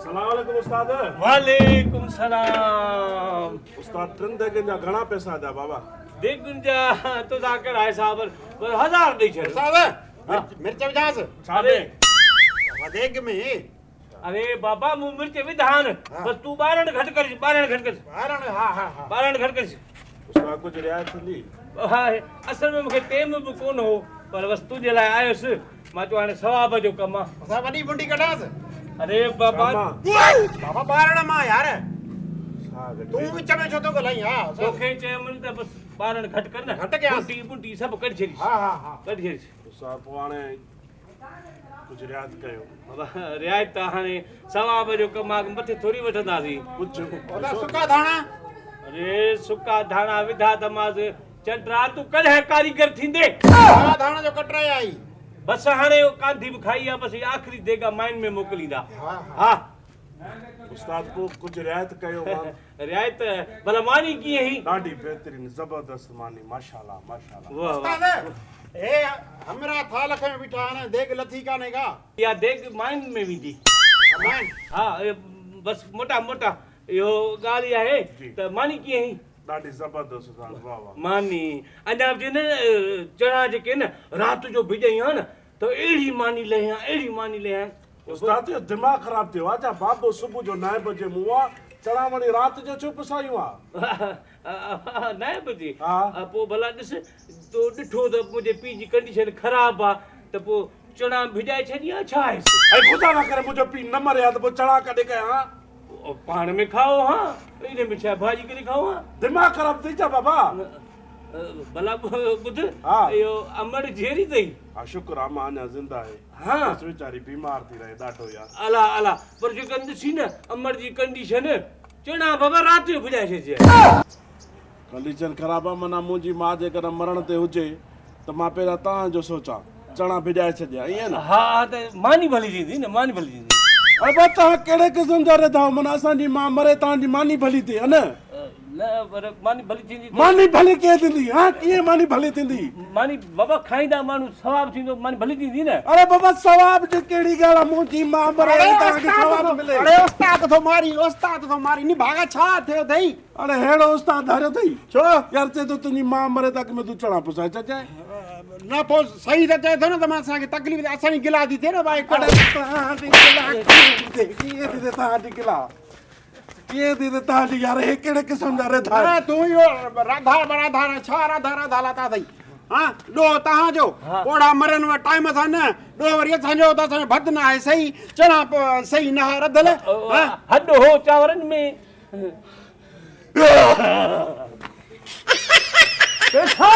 सलामकुम उस्ताद। वालेकुम सलाम। उस्ताद ट्रन देगे जा घणा पैसा दा बाबा? देखुन जा तो जाकर आए साहब पर 1000 दे छे साहब मिर्च विझांस अरे वधीक में अरे बाबा मु मिर्च विधान बस तू 12 घट कर 12 घट कर हारण हा हा हा 12 घट कर उस्ताद कुछ रियायत थी? हां असल में मुखे टेम भी कोन हो पर वस्तु जे लाए आयुस मां तो हाने सवाब जो कम आ। असां वॾी बुंडी कढांस अरे बाबा बाबा बारण मां यार छा तू विच में छो तो ॻाल्हाई हा तोखे चए मन त बस 12 घट कर न घट कयांसि। बुटी बुटी सब कढ छरी हा हा हा कढ छरी उस्ताद पोणे कुछ रियायत कयो। बाबा रियायत हाने सवाब जो कम आ मथे थोड़ी वठंदासी कुछ ओदा सुका धाणा अरे सुका धाणा विधा तमाज चंद्रा तू कॾहिं कारीगर थींदे कारा धाणा जो कटराई आई बस हाणे कांधी भी खाई आ बस आखिरी देगा माइन में मोकलींदा हा हा उस्ताद को कुछ रियायत कयो मान। रियायत भला मानी कीअं ही ॾाढी बेहतरीन जबरदस्त मानी माशाल्लाह माशाल्लाह। वाह वाह उस्ताद ए हमरा थाल में बिठा न देग लथी काने का या देख माइन में विधी मान हा बस मोटा मोटा यो ॻाल्हि आहे त मानी कीअं ही ॾाढी जबरदस्त उस्ताद वाह वाह। मानी अञा बि न चणा जेके न राति जो भिॼाई आहे न त अहिड़ी मानी लहियां अहिड़ी मानी लहियां उस्ताद जो दिमाग़ ख़राब थियो आहे छा? बाबो सुबुह जो 9 बजे मूं आहे चणा वणी राति जो छो पिसायूं आहे? न बुधी हा। पोइ भला ॾिस तो ॾिठो त मुंहिंजे पीउ जी कंडीशन ख़राबु आहे त पोइ चणा भिॼाए छॾी आहे छा आहे ऐं ख़ुदा न करे मुंहिंजो पीउ न मरे हा त पोइ चणा कॾहिं कयां? पाण में खाओ हा इन में छा भाॼी करे खाओ हा दिमाग़ ख़राब थी छा बाबा? भला ॿुध हा। इहो अमड़ झेरी अथई हा शुक्र आहे मां अञा ज़िंदा आहे। हा बस वीचारी बीमार थी रहे ॾाढो यार। अला अला पर जेकर ॾिसी न अमड़ जी कंडीशन चणा बाबा राति जो भिॼाए छॾिजे कंडीशन ख़राब आहे माना मुंहिंजी माउ जेकर मरण ते हुजे त मां पहिरियां तव्हांजो सोचां चणा भिॼाए छॾियां ईअं न? हा त मानी भली थींदी न मानी भली थींदी अरे बा तव्हां कहिड़े क़िस्म जा रहंदा आहियो? माना असांजी माउ मरे तव्हांजी मानी भली थिए न? न पर मानी भली थींदी मानी भली कीअं थींदी? हा कीअं मानी भली थींदी? मानी बाबा खाईंदा माण्हू सवाब थींदो मानी भली थींदी न अरे बाबा सवाब जी कहिड़ी ॻाल्हि आहे? मुंहिंजी माउ मरे तव्हांखे सवाब मिले। अरे उस्ताद तो मारी नी भागा छा थियो थई अरे हेड़ो उस्ताद धारियो अथई छो यार चए थो तुंहिंजी माउ मरे तक में तूं चणा पुसाए छॾिजांइ। न पोइ सही त चए थो न त मां असांखे तकलीफ़ असांजी गिला थी थिए न भाई अरे तव्हांजी गिला कीअं थी थिए? कीअं थी थिए तव्हांजी गिला? कीअं थी थिए तव्हांजी यार? हे कहिड़े क़िस्म जा रहंदा आहियो? अरे तू इहो राधा बराधा छा राधा राधा लाता अथई हा ॾोह तव्हांजो ओड़ा मरनि व टाइम सां न ॾोह वरी असांजो त असांजो भद न आहे सही चणा सही न आहे रधल हा हॾ हो चांवरनि में छा